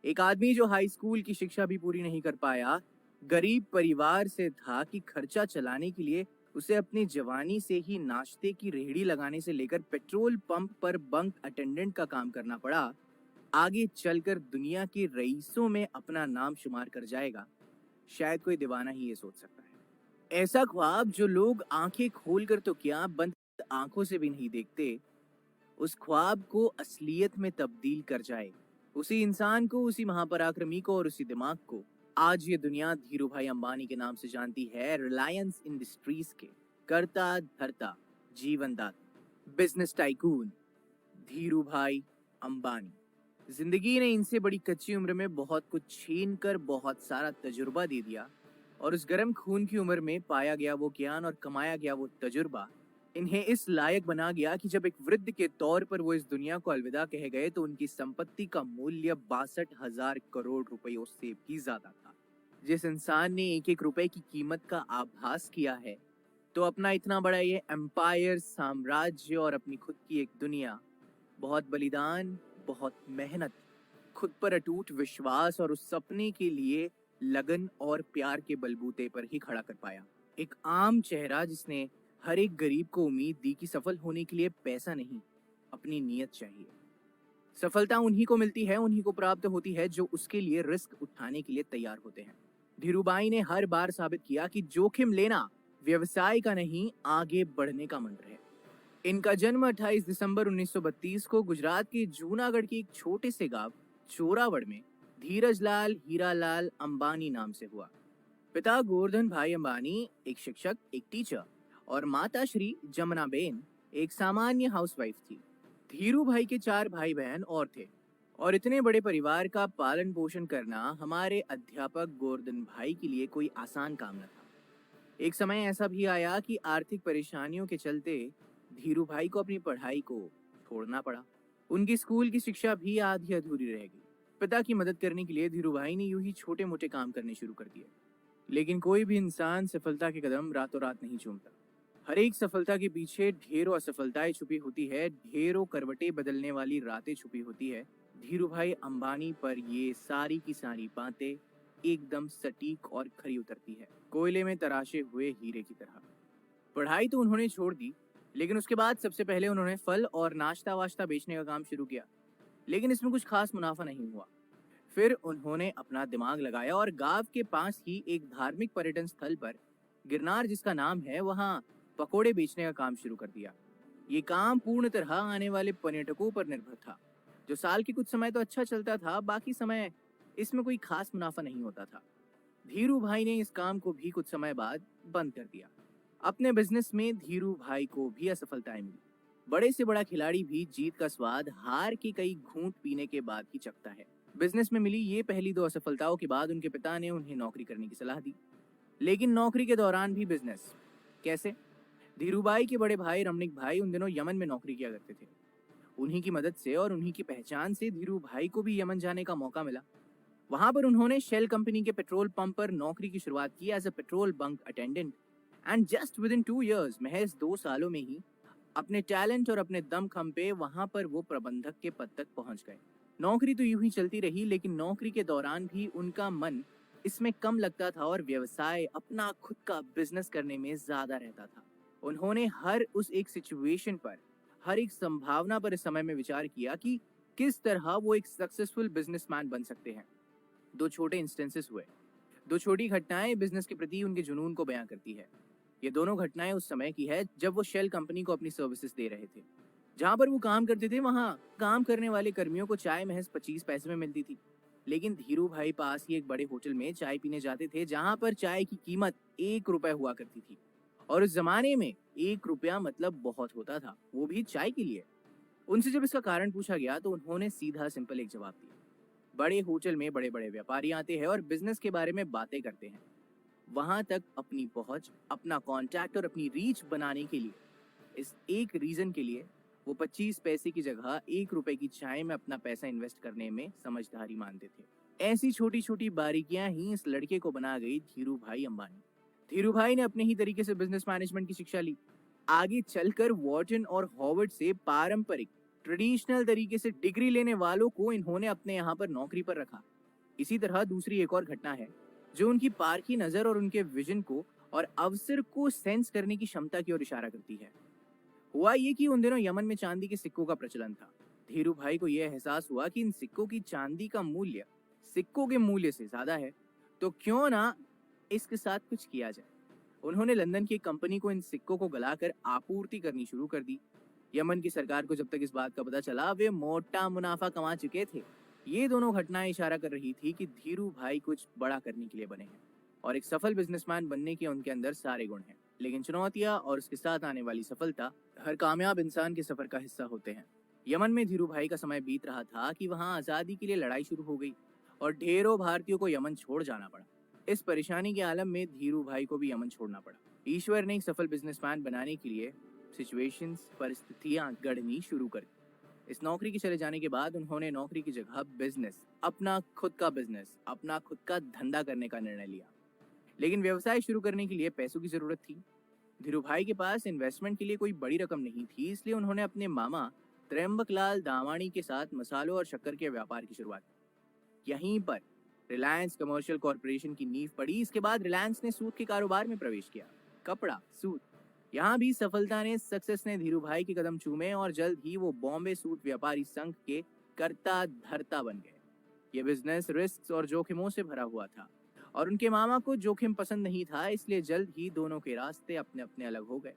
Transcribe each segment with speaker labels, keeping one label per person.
Speaker 1: एक आदमी जो हाई स्कूल की शिक्षा भी पूरी नहीं कर पाया, गरीब परिवार से था कि खर्चा चलाने के लिए उसे अपनी जवानी से ही नाश्ते की रेहड़ी लगाने से लेकर पेट्रोल पंप पर बंक अटेंडेंट का काम करना पड़ा, आगे चलकर दुनिया के रईसों में अपना नाम शुमार कर जाएगा। शायद कोई दीवाना ही ये सोच सकता है। ऐसा ख्वाब जो लोग आंखें खोलकर तो क्या, बंद आंखों से भी नहीं देखते, उस ख्वाब को असलियत में तब्दील कर जाए। उसी इंसान को, उसी महापराक्रमी को और उसी दिमाग को आज ये दुनिया धीरू भाई अंबानी के नाम से जानती है। रिलायंस इंडस्ट्रीज के करता धरता जीवनदाता, बिजनेस टाइकून धीरू भाई अंबानी। जिंदगी ने इनसे बड़ी कच्ची उम्र में बहुत कुछ छीन कर बहुत सारा तजुर्बा दे दिया, और उस गर्म खून की उम्र में पाया गया वो ज्ञान और कमाया गया वो तजुर्बा इन्हें इस लायक बना गया कि जब एक वृद्ध के तौर पर वो इस दुनिया को अलविदा कह गए तो उनकी संपत्ति का मूल्य 62,000 करोड़ रुपयों से भी ज्यादा था। जिस इंसान ने एक एक रुपए की कीमत का आभास किया है, तो अपना इतना बड़ा ये एम्पायर, साम्राज्य और अपनी खुद की एक दुनिया बहुत बलिदान, बहुत मेहनत, खुद पर अटूट विश्वास और उस सपने के लिए लगन और प्यार के बलबूते पर ही खड़ा कर पाया। एक आम चेहरा जिसने हर एक गरीब को उम्मीद दी कि सफल होने के लिए पैसा नहीं, अपनी नीयत चाहिए। सफलता उन्हीं को मिलती है, उन्हीं को प्राप्त होती है जो उसके लिए रिस्क उठाने के लिए तैयार होते हैं। धीरूभाई ने हर बार साबित किया कि जोखिम लेना व्यवसाय का नहीं, आगे बढ़ने का मंत्र है। इनका जन्म 28 दिसंबर 1932 को गुजरात के जूनागढ़ के एक छोटे से गांव चोरावड़ में धीरजलाल हीरालाल अंबानी नाम से हुआ। पिता गोवर्धन भाई अंबानी एक शिक्षक, एक टीचर, और माता श्री जमुनाबेन एक सामान्य हाउसवाइफ थी। धीरू भाई के 4 भाई बहन और थे, और इतने बड़े परिवार का पालन पोषण करना हमारे अध्यापक गोवर्धन भाई के लिए कोई आसान काम न था। एक समय ऐसा भी आया कि आर्थिक परेशानियों के चलते धीरू भाई को अपनी पढ़ाई को छोड़ना पड़ा। उनकी स्कूल की शिक्षा भी आधी अधूरी रह गई। पिता की मदद करने के लिए धीरू भाई ने यूं ही छोटे मोटे काम करने शुरू कर दिए। लेकिन कोई भी इंसान सफलता के कदम रातों रात नहीं चूमता। हर एक सफलता के पीछे ढेरों असफलताएं छुपी होती है, ढेरों करवटें बदलने वाली रातें छुपी होती है। धीरू भाई अंबानी पर ये सारी की सारी बातें एकदम सटीक और खरी उतरती है, कोयले में तराशे हुए हीरे की तरह। पढ़ाई तो उन्होंने छोड़ दी, लेकिन उसके बाद सबसे पहले उन्होंने फल और नाश्ता वाश्ता बेचने का काम शुरू किया, लेकिन इसमें कुछ खास मुनाफा नहीं हुआ। फिर उन्होंने अपना दिमाग लगाया और गांव के पास ही एक धार्मिक पर्यटन स्थल पर, गिरनार जिसका नाम है, वहां पकोड़े बेचने का काम शुरू कर दिया। ये काम पूर्ण तरह आने वाले पर्यटकों पर निर्भर था, जो साल के कुछ समय तो अच्छा चलता था, बाकी समय इसमें कोई खास मुनाफा नहीं होता था। धीरू भाई ने इस काम को भी कुछ समय बाद बंद कर दिया। अपने बिजनेस में धीरू भाई को भी असफलताएं मिली। बड़े से बड़ा खिलाड़ी भी जीत का स्वाद हार के कई घूंट पीने के बाद ही चखता है। बिजनेस में मिली ये पहली 2 असफलताओं के बाद उनके पिता ने उन्हें नौकरी करने की सलाह दी, लेकिन नौकरी के दौरान भी बिजनेस। कैसे? धीरूभाई के बड़े भाई रमणीक भाई उन दिनों यमन में नौकरी किया करते थे। उन्हीं की मदद से और उन्हीं की पहचान से धीरू भाई को भी यमन जाने का मौका मिला। वहां पर उन्होंने शेल कंपनी के पेट्रोल पंप पर नौकरी की शुरुआत की as a petrol bunk attendant, and just within 2 years, महज 2 सालों में ही अपने टैलेंट और अपने दमखम पे वहां पर वो प्रबंधक के पद तक पहुंच गए। नौकरी तो यूं ही चलती रही, लेकिन नौकरी के दौरान भी उनका मन इसमें कम लगता था और व्यवसाय, अपना खुद का बिजनेस करने में ज्यादा रहता था। उन्होंने हर उस एक सिचुएशन पर, हर एक संभावना पर इस समय में विचार किया कि किस तरह वो एक सक्सेसफुल बिजनेसमैन बन सकते हैं। 2 छोटे इंस्टेंसेस हुए, 2 छोटी घटनाएं बिजनेस के प्रति उनके जुनून को बयां करती है। ये दोनों घटनाएं उस समय की है जब वो शेल कंपनी को अपनी सर्विसेज दे रहे थे। जहां पर वो काम करते थे, वहां काम करने वाले कर्मियों को चाय महज 25 पैसे में मिलती थी, लेकिन धीरू भाई पास ही एक बड़े होटल में चाय पीने जाते थे, जहां पर चाय की कीमत 1 रुपए हुआ करती थी। और उस जमाने में 1 रुपया मतलब बहुत होता था, वो भी चाय के लिए। उनसे जब इसका कारण पूछा गया तो उन्होंने सीधा सिंपल एक जवाब दिया, बड़े होटल में बड़े बड़े व्यापारी आते हैं और बिजनेस के बारे में बातें करते हैं। वहां तक अपनी पहुंच, अपना कॉन्टैक्ट और अपनी रीच बनाने के लिए, इस एक रीजन के लिए वो 25 पैसे की जगह 1 रुपए की चाय में अपना पैसा इन्वेस्ट करने में समझदारी मानते थे। ऐसी छोटी छोटी बारीकियां ही इस लड़के को बना गई धीरू भाई अंबानी। धीरू भाई ने अपने ही तरीके से बिजनेस मैनेजमेंट की शिक्षा ली। आगे चलकर वॉर्टन और हॉवर्ड से पारंपरिक ट्रेडिशनल तरीके से डिग्री लेने वालों को इन्होंने अपने यहाँ पर नौकरी पर रखा। इसी तरह दूसरी एक और घटना है जो उनकी पारखी नजर और उनके विजन को और अवसर को सेंस करने की क्षमता की ओर इशारा करती है। हुआ ये कि उन दिनों यमन में चांदी के सिक्कों का प्रचलन था। धीरू भाई को यह एहसास हुआ कि इन सिक्कों की चांदी का मूल्य सिक्कों के मूल्य से ज्यादा है, तो क्यों ना इसके साथ कुछ किया जाए। उन्होंने लंदन की एक कंपनी को इन सिक्कों को गलाकर आपूर्ति करनी शुरू कर दी। यमन की सरकार को जब तक इस बात का पता चला, वे मोटा मुनाफा कमा चुके थे। ये दोनों घटनाएं इशारा कर रही थी कि धीरू भाई कुछ बड़ा करने के लिए बने हैं और एक सफल बिजनेसमैन बनने के उनके अंदर सारे गुण हैं। लेकिन चुनौतियां और उसके साथ आने वाली सफलता हर कामयाब इंसान के सफर का हिस्सा होते हैं। यमन में धीरू भाई का समय बीत रहा था कि वहां आजादी के लिए लड़ाई शुरू हो गई और ढेरों भारतीयों को यमन छोड़ जाना पड़ा। इस परेशानी के आलम में धीरू भाई को भी यमन छोड़ना पड़ा। ईश्वर ने एक सफल बिजनेसमैन बनाने के लिए सिचुएशंस, परिस्थितियां गढ़नी शुरू कर दी। इस नौकरी के चले जाने के बाद उन्होंने नौकरी की जगह बिजनेस, अपना खुद का बिजनेस, अपना खुद का धंधा करने का निर्णय लिया। लेकिन व्यवसाय शुरू करने के लिए पैसों की जरूरत थी। धीरू भाई के पास इन्वेस्टमेंट के लिए कोई बड़ी रकम नहीं थी, इसलिए उन्होंने अपने मामा त्र्यंबकलाल दामाणी के साथ मसालों और शक्कर के व्यापार की शुरुआत की। यहीं पर रिलायंस कमर्शियल कॉरपोरेशन की नींव पड़ी। इसके बाद रिलायंस ने सूत के कारोबार में प्रवेश किया। कपड़ा, सूत, यहाँ भी सक्सेस ने धीरू भाई के कदम चूमे और जल्द ही वो बॉम्बे सूत व्यापारी संघ के कर्ता धर्ता बन गए। ये बिजनेस रिस्क और जोखिमों से भरा हुआ था और उनके मामा को जोखिम पसंद नहीं था, इसलिए जल्द ही दोनों के रास्ते अपने अपने अलग हो गए।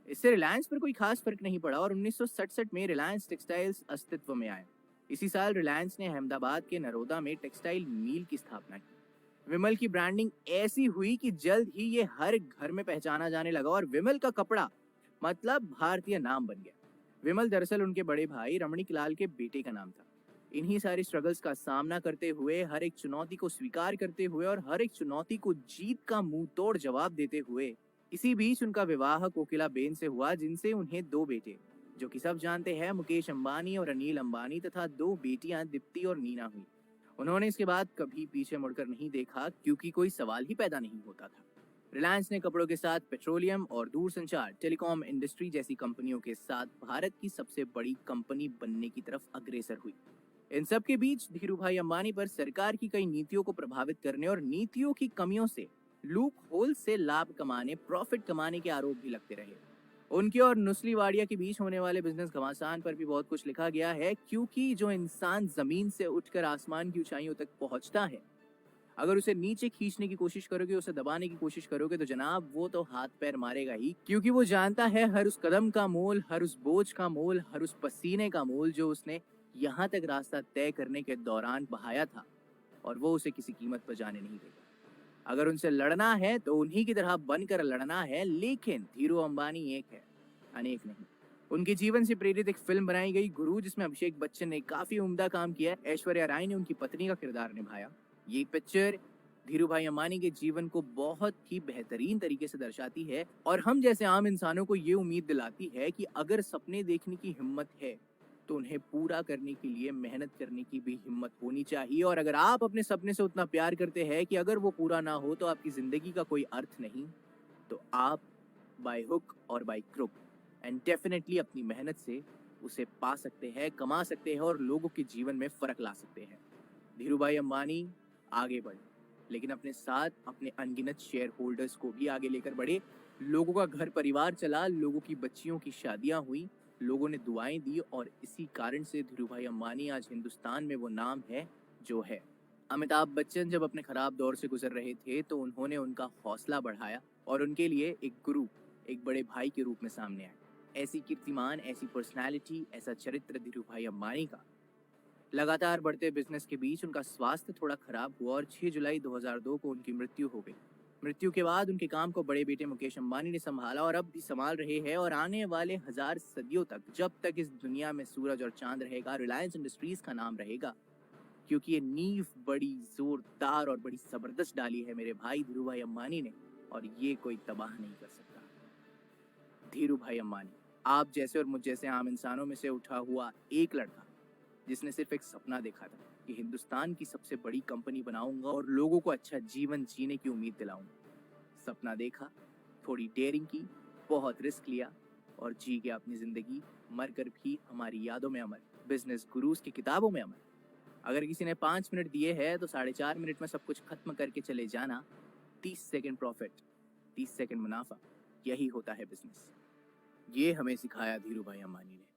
Speaker 1: इससे रिलायंस पर कोई खास फर्क नहीं पड़ा और 1967 में रिलायंस टेक्सटाइल्स अस्तित्व में आए। इसी साल रिलायंस ने अहमदाबाद के नरोदा में टेक्सटाइल मिल की स्थापना की। विमल की ब्रांडिंग ऐसी हुई कि जल्द ही ये हर घर में पहचाना जाने लगा और विमल का कपड़ा मतलब भारतीय नाम बन गया। विमल दरअसल उनके बड़े भाई रमणीक लाल के बेटे का नाम था। इन्हीं सारी स्ट्रगल्स का सामना करते हुए, हर एक चुनौती को स्वीकार करते हुए और हर एक चुनौती को जीत का मुंह तोड़ जवाब देते हुए इसी बीच उनका विवाह कोकिला बेन से हुआ, जिनसे उन्हें 2 बेटे, जो कि सब जानते हैं, मुकेश अंबानी और अनिल अंबानी, तथा 2 बेटियां दीप्ति और नीना हुई। उन्होंने इसके बाद कभी पीछे मुड़कर नहीं देखा, क्योंकि कोई सवाल ही पैदा नहीं होता था। रिलायंस ने कपड़ों के साथ पेट्रोलियम और दूरसंचार, टेलीकॉम इंडस्ट्री जैसी कंपनियों के साथ भारत की सबसे बड़ी कंपनी बनने की तरफ अग्रसर हुई। इन सब के बीच धीरू भाई अंबानी पर सरकार की कई नीतियों को प्रभावित करने और नीतियों की कमियों से, लूप होल से लाभ कमाने, प्रॉफिट कमाने के आरोप भी लगते रहे। उनके और नुस्ली वाडिया के बीच होने वाले बिजनेस घमासान पर भी बहुत कुछ लिखा गया है, क्योंकि जो इंसान जमीन से उठकर आसमान की ऊंचाइयों तक पहुंचता है, अगर उसे नीचे खींचने की कोशिश करोगे, उसे दबाने की कोशिश करोगे, तो जनाब वो तो हाथ पैर मारेगा ही, क्योंकि वो जानता है हर उस कदम का मोल, हर उस बोझ का मोल, हर उस पसीने का मोल जो उसने यहाँ तक रास्ता तय करने के दौरान बहाया था, और वो उसे किसी कीमत पर जाने नहीं देगा। अगर उनसे लड़ना है तो उन्हीं की तरह बनकर लड़ना है। लेकिन धीरू अंबानी एक है, अनेक नहीं। उनके जीवन से प्रेरित एक फिल्म बनाई गई, गुरु, जिसमें अभिषेक बच्चन ने काफी उम्दा काम किया। ऐश्वर्या राय ने उनकी पत्नी का किरदार निभाया। ये पिक्चर धीरू भाई अंबानी के जीवन को बहुत ही बेहतरीन तरीके से दर्शाती है और हम जैसे आम इंसानों को ये उम्मीद दिलाती है कि अगर सपने देखने की हिम्मत है तो उन्हें पूरा करने के लिए मेहनत करने की भी हिम्मत होनी चाहिए। और अगर आप अपने सपने से उतना प्यार करते हैं कि अगर वो पूरा ना हो तो आपकी जिंदगी का कोई अर्थ नहीं, तो आप बाय हुक और बाय क्रुक एंड डेफिनेटली अपनी मेहनत से उसे पा सकते हैं, कमा सकते हैं और लोगों के जीवन में फर्क ला सकते हैं। धीरू भाई अंबानी आगे बढ़े, लेकिन अपने साथ अपने अनगिनत शेयर होल्डर्स को भी आगे लेकर बढ़े। लोगों का घर परिवार चला, लोगों की बच्चियों की शादियां हुई, लोगों ने दुआएं दी और इसी कारण से धीरू भाई अंबानी आज हिंदुस्तान में वो नाम है जो है। अमिताभ बच्चन जब अपने खराब दौर से गुजर रहे थे तो उन्होंने उनका हौसला बढ़ाया और उनके लिए एक गुरु, एक बड़े भाई के रूप में सामने आए। ऐसी कीर्तिमान, ऐसी पर्सनैलिटी, ऐसा चरित्र धीरू भाई अंबानी का। लगातार बढ़ते बिजनेस के बीच उनका स्वास्थ्य थोड़ा खराब हुआ और 6 जुलाई 2002 को उनकी मृत्यु हो गई। मृत्यु के बाद उनके काम को बड़े बेटे मुकेश अंबानी ने संभाला और अब भी संभाल रहे हैं और आने वाले 1000 सदियों तक, जब तक इस दुनिया में सूरज और चांद रहेगा, रिलायंस इंडस्ट्रीज का नाम रहेगा, क्योंकि ये नींव बड़ी जोरदार और बड़ी जबरदस्त डाली है मेरे भाई धीरू भाई अंबानी ने, और ये कोई तबाह नहीं कर सकता। धीरू भाई अंबानी आप जैसे और मुझ जैसे आम इंसानों में से उठा हुआ एक लड़का, जिसने सिर्फ एक सपना देखा था कि हिंदुस्तान की सबसे बड़ी कंपनी बनाऊंगा और लोगों को अच्छा जीवन जीने की उम्मीद दिलाऊंगा। सपना देखा, थोड़ी डेयरिंग की, बहुत रिस्क लिया और जी गया अपनी जिंदगी मरकर भी हमारी यादों में अमर, बिजनेस गुरुज की किताबों में अमर। अगर किसी ने 5 मिनट दिए हैं तो 4.5 मिनट में सब कुछ खत्म करके चले जाना। 30 सेकंड प्रॉफिट, 30 सेकंड मुनाफा, यही होता है बिजनेस। ये हमें सिखाया धीरू भाई अंबानी ने।